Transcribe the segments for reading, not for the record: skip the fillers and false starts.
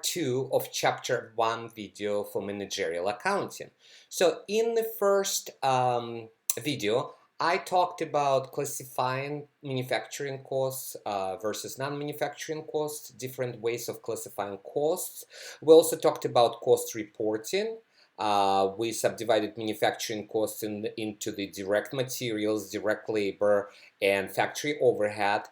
part 2 of chapter 1 video for managerial accounting. So in the first video, I talked about classifying manufacturing costs versus non-manufacturing costs, different ways of classifying costs. We also talked about cost reporting. We subdivided manufacturing costs into the direct materials, direct labor, and factory overhead.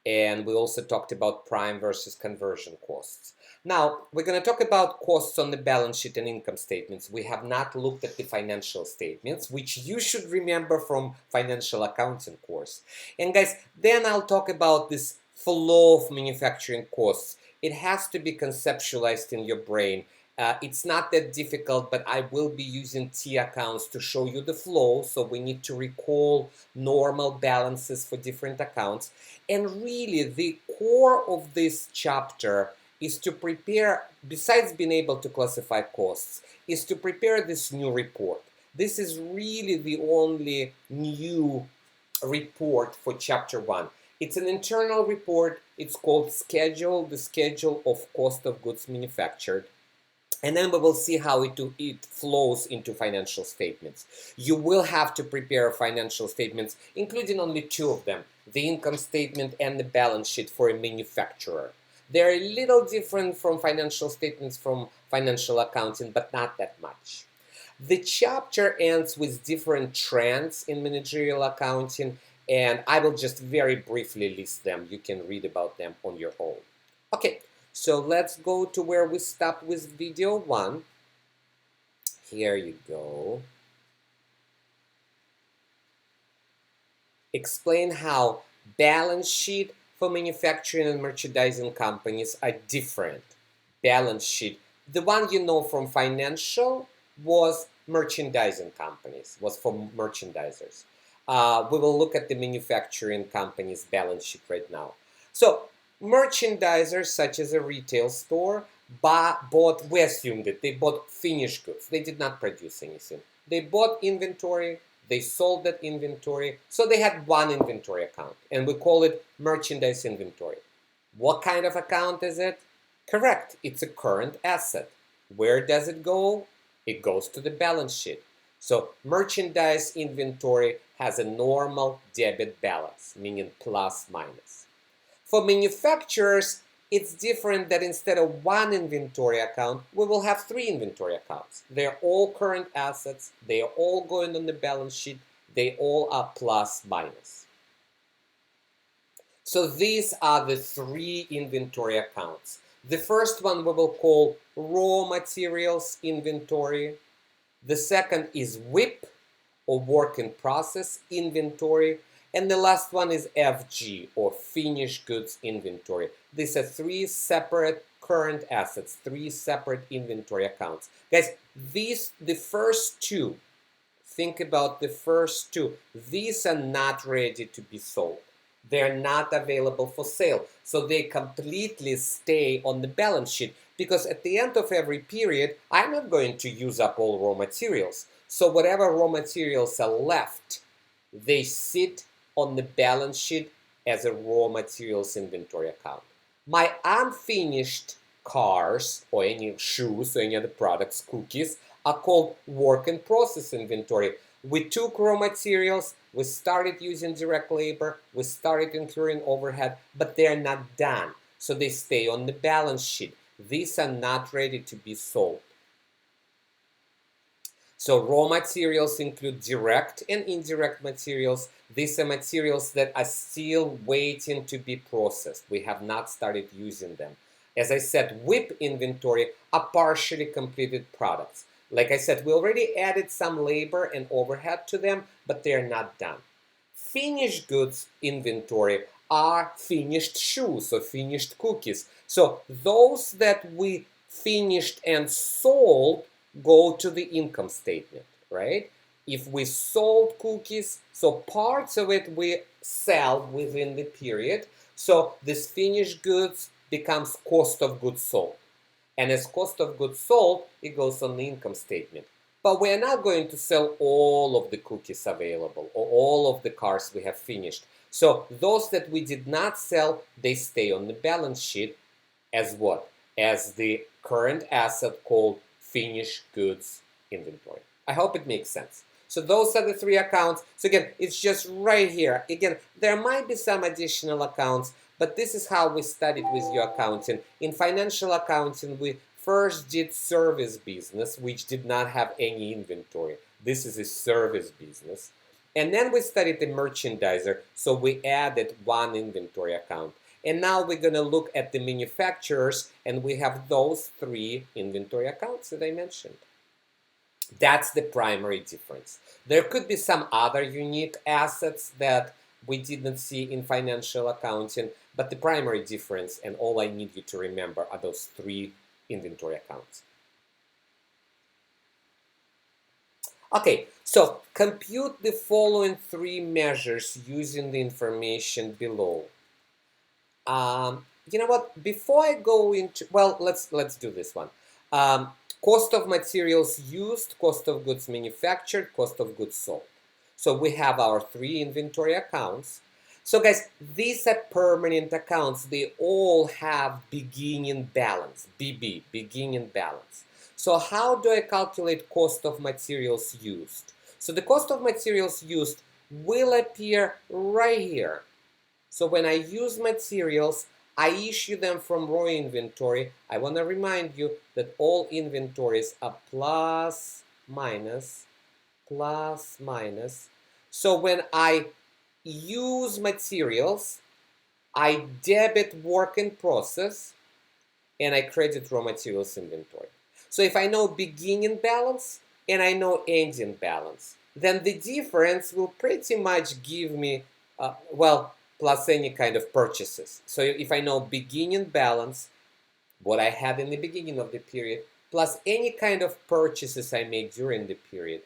And we also talked about prime versus conversion costs. Now, we're going to talk about costs on the balance sheet and income statements. We have not looked at the financial statements, which you should remember from financial accounting course. And guys, then I'll talk about this flow of manufacturing costs. It has to be conceptualized in your brain. It's not that difficult, but I will be using T accounts to show you the flow. So we need to recall normal balances for different accounts. And really, the core of this chapter is to prepare, besides being able to classify costs, is to prepare this new report. This is really the only new report for chapter 1. It's an internal report. It's called Schedule, the Schedule of Cost of Goods Manufactured. And then we will see how it flows into financial statements. You will have to prepare financial statements, including only 2 of them, the income statement and the balance sheet for a manufacturer. They're a little different from financial statements from financial accounting, but not that much. The chapter ends with different trends in managerial accounting, and I will just very briefly list them. You can read about them on your own. Okay, so let's go to where we stopped with video 1. Here you go. Explain how balance sheet for manufacturing and merchandising companies are different. Balance sheet, the one you know from financial, was merchandising companies, was for merchandisers. We will look at the manufacturing company's balance sheet right now. So merchandisers, such as a retail store, bought, we assumed it, they bought finished goods. They did not produce anything. They bought inventory. They sold that inventory, so they had one inventory account, and we call it merchandise inventory. What kind of account is it? Correct, it's a current asset. Where does it go? It goes to the balance sheet. So merchandise inventory has a normal debit balance, meaning plus minus. For manufacturers, it's different that instead of one inventory account, we will have 3 inventory accounts. They're all current assets. They are all going on the balance sheet. They all are plus minus. So these are the 3 inventory accounts. The first one we will call raw materials inventory. The second is WIP, or work in process inventory. And the last one is FG, or finished goods inventory. These are 3 separate current assets, 3 separate inventory accounts. Guys, the first 2, think about the first 2. These are not ready to be sold. They're not available for sale. So they completely stay on the balance sheet, because at the end of every period, I'm not going to use up all raw materials. So whatever raw materials are left, they sit on the balance sheet as a raw materials inventory account. My unfinished cars, or any shoes, or any other products, cookies, are called work in process inventory. We took raw materials, we started using direct labor, we started incurring overhead, but they're not done. So they stay on the balance sheet. These are not ready to be sold. So raw materials include direct and indirect materials. These are materials that are still waiting to be processed. We have not started using them. As I said, WIP inventory are partially completed products. Like I said, we already added some labor and overhead to them, but they're not done. Finished goods inventory are finished shoes or finished cookies. So those that we finished and sold go to the income statement, right? If we sold cookies, so parts of it we sell within the period. So this finished goods becomes cost of goods sold. And as cost of goods sold, it goes on the income statement. But we are not going to sell all of the cookies available or all of the cars we have finished. So those that we did not sell, they stay on the balance sheet as what? as the current asset called finished goods inventory. I hope it makes sense. So those are the three accounts. So again, it's just right here. Again, there might be some additional accounts, but this is how we studied with your accounting. In financial accounting, we first did service business, which did not have any inventory. This is a service business. And then we studied the merchandiser, so we added one inventory account. And now we're going to look at the manufacturers, and we have those three inventory accounts that I mentioned. That's the primary difference. There could be some other unique assets that we didn't see in financial accounting, but the primary difference, and all I need you to remember, are those three inventory accounts. Okay, so compute the following three measures using the information below. You know what? Before I go into, well, let's do this one. Cost of materials used, cost of goods manufactured, cost of goods sold. So we have our three inventory accounts. So guys, these are permanent accounts. They all have beginning balance, BB, beginning balance. So how do I calculate cost of materials used? So the cost of materials used will appear right here. So when I use materials, I issue them from raw inventory. I want to remind you that all inventories are plus, minus, plus, minus. So when I use materials, I debit work in process and I credit raw materials inventory. So if I know beginning balance and I know ending balance, then the difference will pretty much give me, well, plus any kind of purchases. So if I know beginning balance, what I had in the beginning of the period, plus any kind of purchases I made during the period,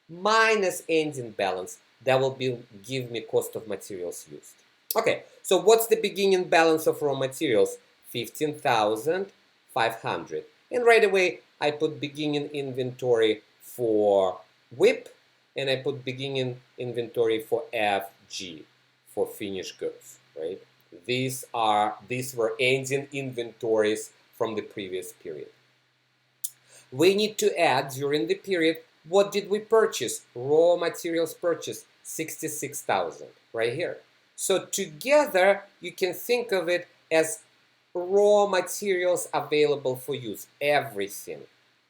minus ending balance, that will give me cost of materials used. Okay, so what's the beginning balance of raw materials? 15,500. And right away, I put beginning inventory for WIP, and I put beginning inventory for FG, for finished goods, right? These were ending inventories from the previous period. We need to add during the period, what did we purchase? Raw materials purchased, 66,000, right here. So together, you can think of it as raw materials available for use, everything.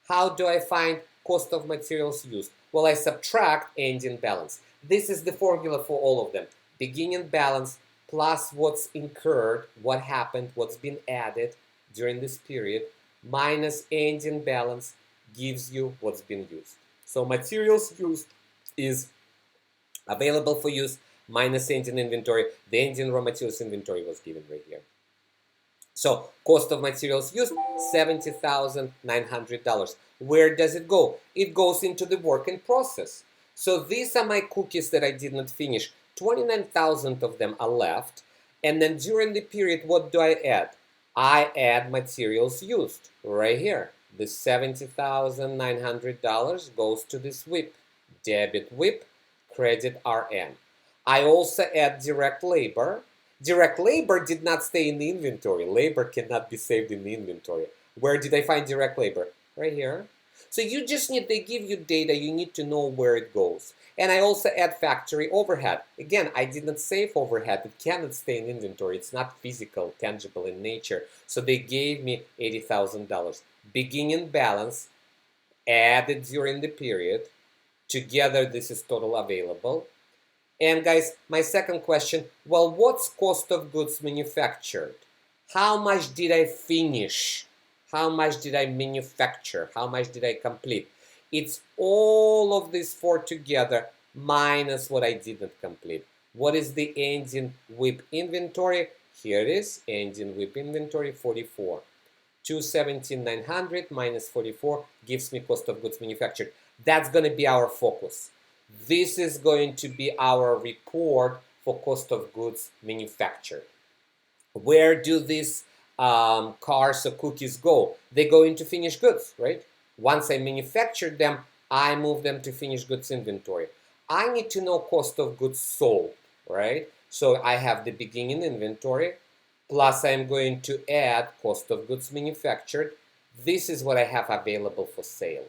How do I find cost of materials used? Well, I subtract ending balance. This is the formula for all of them. Beginning balance plus what's incurred, what happened, what's been added during this period, minus ending balance gives you what's been used. So materials used is available for use minus ending inventory. The ending raw materials inventory was given right here. So cost of materials used, $70,900. Where does it go? It goes into the work in process. So these are my cookies that I did not finish. 29,000 of them are left. And then during the period, what do I add? I add materials used right here. The $70,900 goes to this WIP. Debit WIP, credit RN. I also add direct labor. Direct labor did not stay in the inventory. Labor cannot be saved in the inventory. Where did I find direct labor? Right here. So you just need, they give you data, you need to know where it goes. And I also add factory overhead. Again, I didn't save overhead. It cannot stay in inventory. It's not physical, tangible in nature. So they gave me $80,000. Beginning balance added during the period. Together, this is total available. And guys, my second question, well, what's cost of goods manufactured? How much did I finish? How much did I manufacture? How much did I complete? It's all of these four together minus what I didn't complete. What is the ending WIP inventory? Here it is, ending WIP inventory, 44. 217,900 minus 44 gives me cost of goods manufactured. That's going to be our focus. This is going to be our report for cost of goods manufactured. Where do these cars or cookies go? They go into finished goods, right? Once I manufacture them, I move them to finished goods inventory. I need to know cost of goods sold, right? So I have the beginning inventory plus I'm going to add cost of goods manufactured. This is what I have available for sale.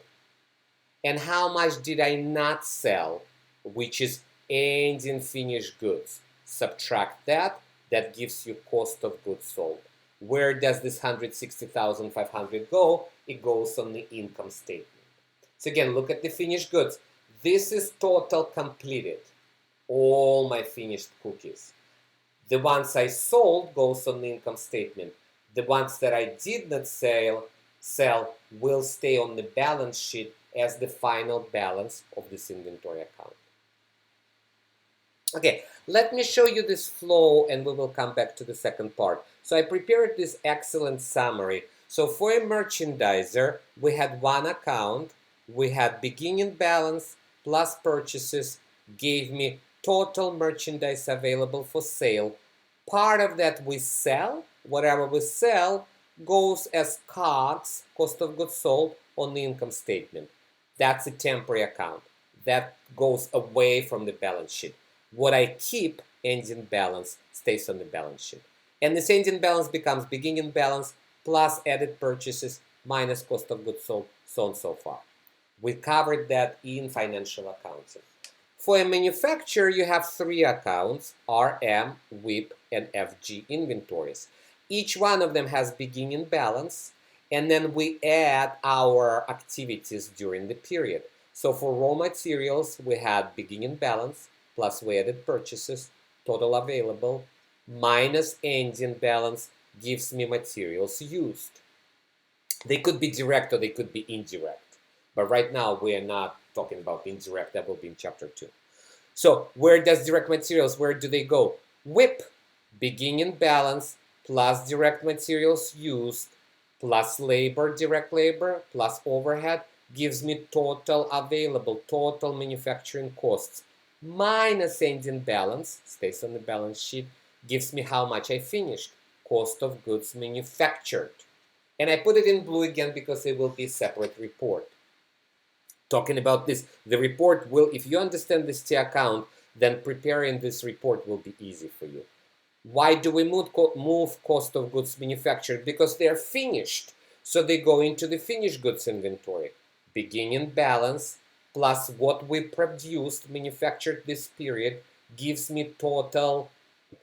And how much did I not sell, which is ending finished goods. Subtract that, that gives you cost of goods sold. Where does this 160,500 go? It goes on the income statement. So again, look at the finished goods. This is total completed, all my finished cookies. The ones I sold goes on the income statement. The ones that I did not sell will stay on the balance sheet as the final balance of this inventory account. Okay, let me show you this flow and we will come back to the second part. So I prepared this excellent summary. So for a merchandiser, we had one account, we had beginning balance plus purchases gave me total merchandise available for sale. Part of that we sell, whatever we sell goes as COGS, cost of goods sold, on the income statement. That's a temporary account. That goes away from the balance sheet. What I keep, ending balance, stays on the balance sheet. And this ending balance becomes beginning balance plus added purchases minus cost of goods sold, so on and so far. We covered that in financial accounting. For a manufacturer, you have three accounts, RM, WIP, and FG inventories. Each one of them has beginning balance, and then we add our activities during the period. So for raw materials, we had beginning balance, plus we added purchases, total available, minus ending balance gives me materials used. They could be direct or they could be indirect. But right now we are not talking about indirect, that will be in chapter 2. So where does direct materials, where do they go? WIP, beginning balance, plus direct materials used, plus labor, direct labor, plus overhead, gives me total available, total manufacturing costs, minus ending balance, stays on the balance sheet, gives me how much I finished, cost of goods manufactured. And I put it in blue again because it will be a separate report. Talking about this, the report will, if you understand this T account, then preparing this report will be easy for you. Why do we move cost of goods manufactured? Because they're finished. So they go into the finished goods inventory. Beginning balance plus what we produced, manufactured this period, gives me total,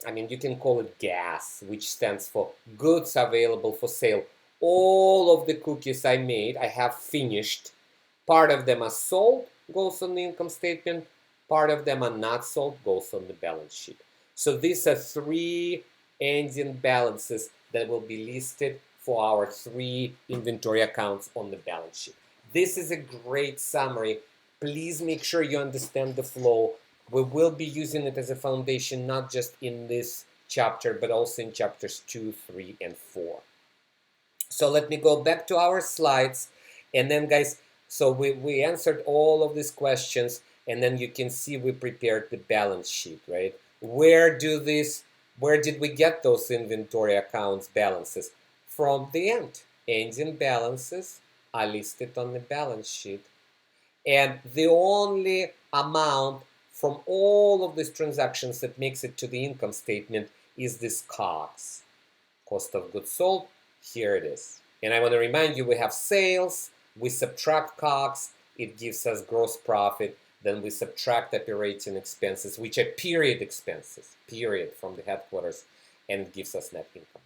I mean, you can call it GAS, which stands for goods available for sale. All of the cookies I made, I have finished. Part of them are sold, goes on the income statement. Part of them are not sold, goes on the balance sheet. So these are three ending balances that will be listed for our three inventory accounts on the balance sheet. This is a great summary. Please make sure you understand the flow. We will be using it as a foundation, not just in this chapter, but also in chapters 2, 3, and 4. So let me go back to our slides. And then, guys, so we answered all of these questions. And then you can see we prepared the balance sheet, right? Where did we get those inventory accounts balances? From the end. Ending balances are listed on the balance sheet. And the only amount from all of these transactions that makes it to the income statement is this COGS, cost of goods sold. Here it is. And I want to remind you, we have sales, we subtract COGS, it gives us gross profit, then we subtract operating expenses, which are period expenses, period, from the headquarters, and it gives us net income.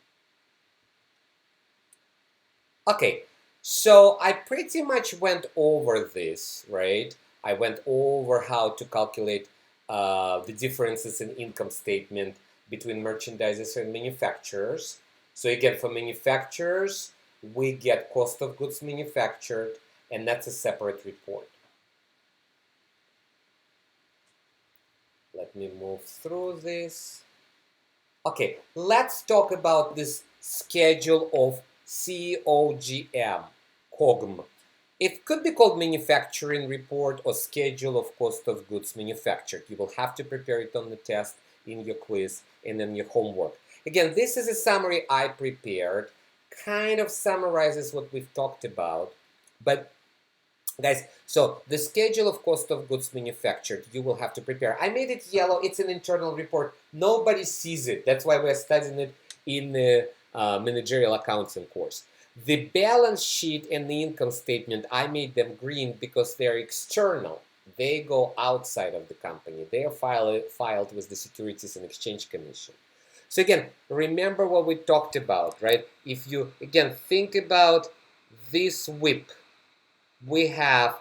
Okay, so I pretty much went over this, right? I went over how to calculate the differences in income statement between merchandisers and manufacturers. So again, for manufacturers, we get cost of goods manufactured, and that's a separate report. Let me move through this. Okay, let's talk about this schedule of COGM. It could be called manufacturing report or schedule of cost of goods manufactured. You will have to prepare it on the test, in your quiz, and in your homework. Again, this is a summary I prepared, kind of summarizes what we've talked about. But guys, so the schedule of cost of goods manufactured, you will have to prepare. I made it yellow. It's an internal report. Nobody sees it. That's why we're studying it in the managerial accounting course. The balance sheet and the income statement, I made them green because they're external. They go outside of the company. They are filed with the Securities and Exchange Commission. So again, remember what we talked about, right? If you, again, think about this WIP, we have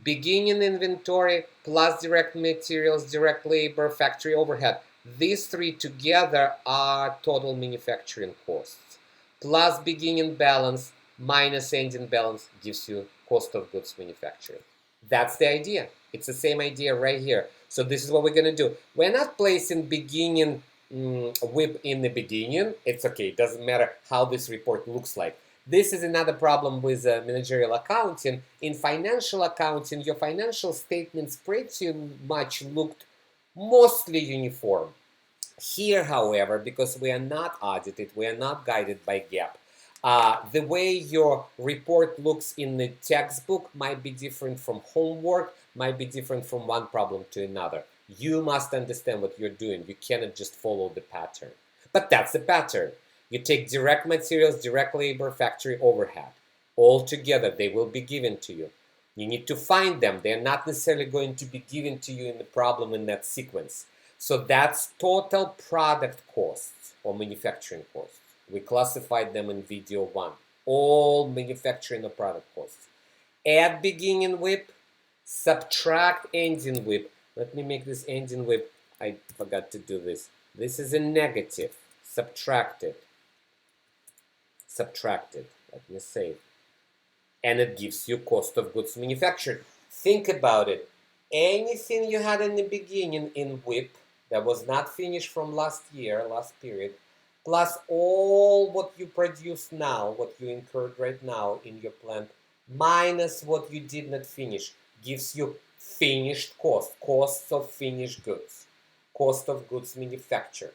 beginning inventory plus direct materials, direct labor, factory overhead. These three together are total manufacturing costs. Plus beginning balance minus ending balance gives you cost of goods manufactured. That's the idea. It's the same idea right here. So this is what we're going to do. We're not placing beginning WIP in the beginning. It's okay. It doesn't matter how this report looks like. This is another problem with managerial accounting. In financial accounting, your financial statements pretty much looked mostly uniform. Here, however, because we are not audited, we are not guided by GAAP, the way your report looks in the textbook might be different from homework, might be different from one problem to another. You must understand what you're doing. You cannot just follow the pattern. But that's the pattern. You take direct materials, direct labor, factory overhead. All together, they will be given to you. You need to find them. They're not necessarily going to be given to you in the problem in that sequence. So that's total product costs or manufacturing costs. We classified them in video 1. All manufacturing or product costs. Add beginning WIP, subtract ending WIP. Let me make this ending WIP. I forgot to do this. This is a negative. Subtracted. Subtracted. Let me save. And it gives you cost of goods manufactured. Think about it. Anything you had in the beginning in WIP that was not finished from last year, last period, plus all what you produce now, what you incurred right now in your plant, minus what you did not finish, gives you finished cost, costs of finished goods, cost of goods manufactured.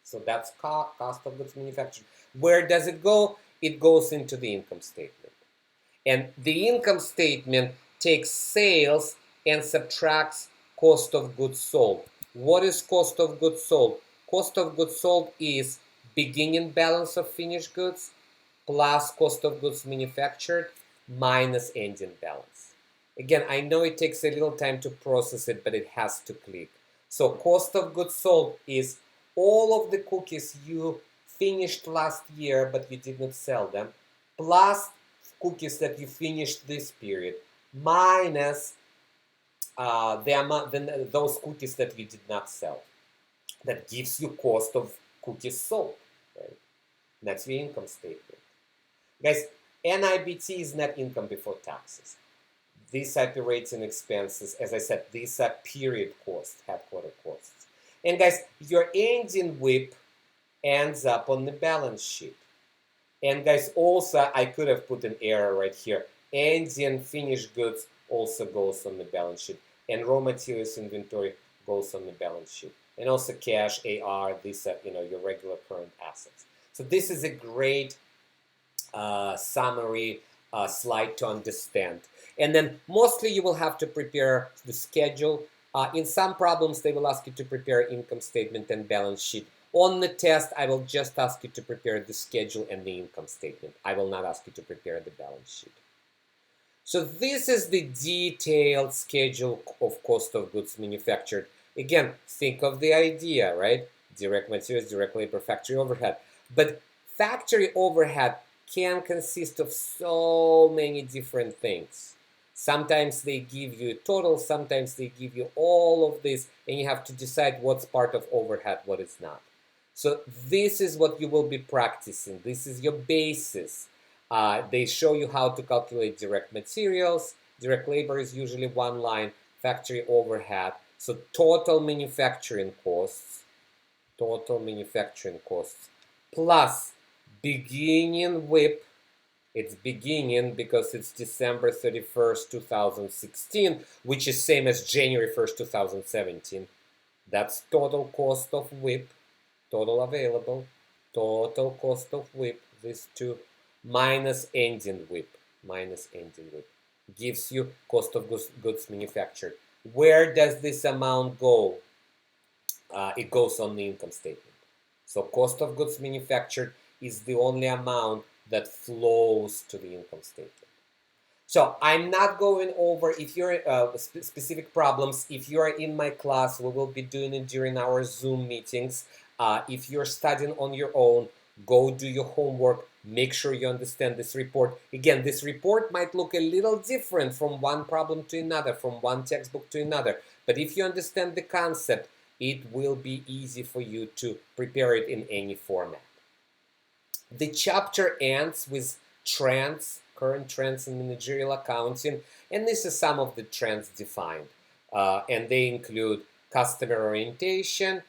So that's cost of goods manufactured. Where does it go? It goes into the income statement. And the income statement takes sales and subtracts cost of goods sold. What is cost of goods sold? Cost of goods sold is beginning balance of finished goods plus cost of goods manufactured minus ending balance. Again, I know it takes a little time to process it, but it has to click. So cost of goods sold is all of the cookies you finished last year, but you did not sell them, plus cookies that you finished this period, minus the amount, those cookies that you did not sell. That gives you cost of cookies sold. Right? That's the income statement. Guys, NIBT is net income before taxes. These operating expenses, as I said, these are period costs, headquarter costs. And guys, your ending WIP ends up on the balance sheet. And guys, also, I could have put an error right here. Ending finished goods also goes on the balance sheet. And raw materials inventory goes on the balance sheet. And also cash, AR, these are, your regular current assets. So this is a great summary slide to understand. And then mostly you will have to prepare the schedule. In some problems, they will ask you to prepare income statement and balance sheet. On the test, I will just ask you to prepare the schedule and the income statement. I will not ask you to prepare the balance sheet. So this is the detailed schedule of cost of goods manufactured. Again, think of the idea, right? Direct materials, direct labor, factory overhead. But factory overhead can consist of so many different things. Sometimes they give you a total, sometimes they give you all of this, and you have to decide what's part of overhead, what is not. So this is what you will be practicing. This is your basis. They show you how to calculate direct materials. Direct labor is usually one line, factory overhead. So total manufacturing costs, plus beginning WIP. It's beginning because it's December 31st, 2016, which is same as January 1st, 2017. That's total cost of WIP, total available, total cost of WIP, these two, minus ending WIP, gives you cost of goods manufactured. Where does this amount go? It goes on the income statement. So cost of goods manufactured is the only amount that flows to the income statement. So I'm not going over if you're specific problems. If you are in my class, we will be doing it during our Zoom meetings. If you're studying on your own, go do your homework. Make sure you understand this report. Again, this report might look a little different from one problem to another, from one textbook to another. But if you understand the concept, it will be easy for you to prepare it in any format. The chapter ends with trends, current trends in managerial accounting, and this is some of the trends defined. And they include customer orientation.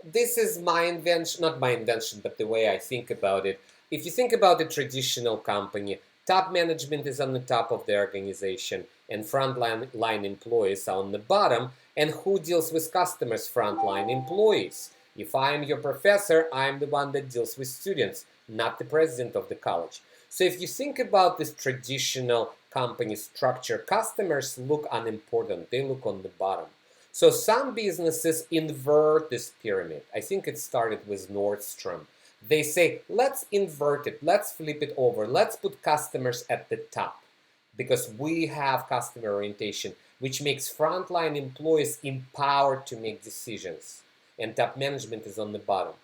This is my invention, not my invention, but the way I think about it. If you think about a traditional company, top management is on the top of the organization, and frontline employees are on the bottom. And who deals with customers? Frontline employees. If I'm your professor, I'm the one that deals with students, not the president of the college. So if you think about this traditional company structure, customers look unimportant. They look on the bottom. So some businesses invert this pyramid. I think it started with Nordstrom. They say, let's invert it. Let's flip it over. Let's put customers at the top because we have customer orientation, which makes frontline employees empowered to make decisions, and top management is on the bottom.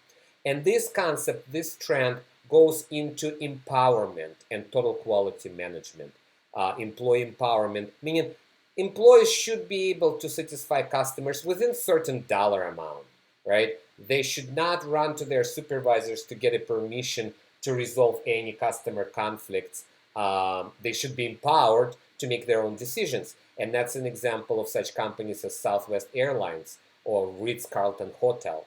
And this concept, this trend, goes into empowerment and total quality management. Employee empowerment, meaning employees should be able to satisfy customers within certain dollar amount, right? They should not run to their supervisors to get a permission to resolve any customer conflicts. They should be empowered to make their own decisions. And that's an example of such companies as Southwest Airlines or Ritz-Carlton Hotel.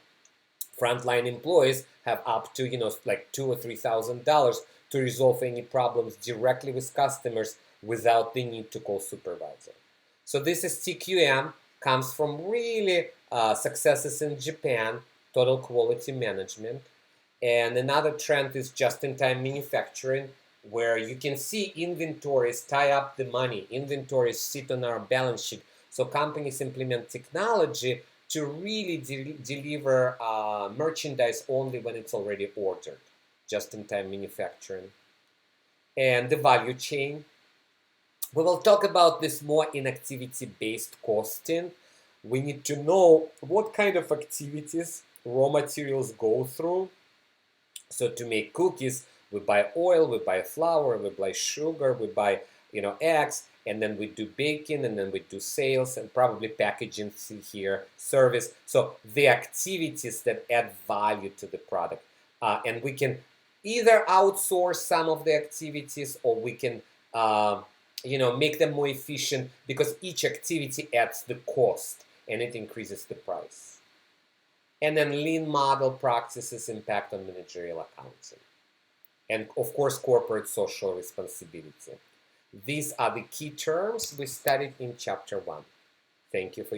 Frontline employees have up to, like $2,000 or $3,000 to resolve any problems directly with customers without the need to call supervisor. So this is TQM, comes from really successes in Japan, total quality management. And another trend is just-in-time manufacturing, where you can see inventories tie up the money. Inventories sit on our balance sheet. So companies implement technology to really deliver merchandise only when it's already ordered. Just-in-time manufacturing. And the value chain. We will talk about this more in activity-based costing. We need to know what kind of activities raw materials go through. So to make cookies, we buy oil, we buy flour, we buy sugar, we buy eggs, and then we do baking, and then we do sales, and probably packaging here, service. So the activities that add value to the product, and we can either outsource some of the activities, or we can make them more efficient, because each activity adds the cost and it increases the price. And then lean model practices impact on managerial accounting. And of course, corporate social responsibility. These are the key terms we studied in chapter 1. Thank you for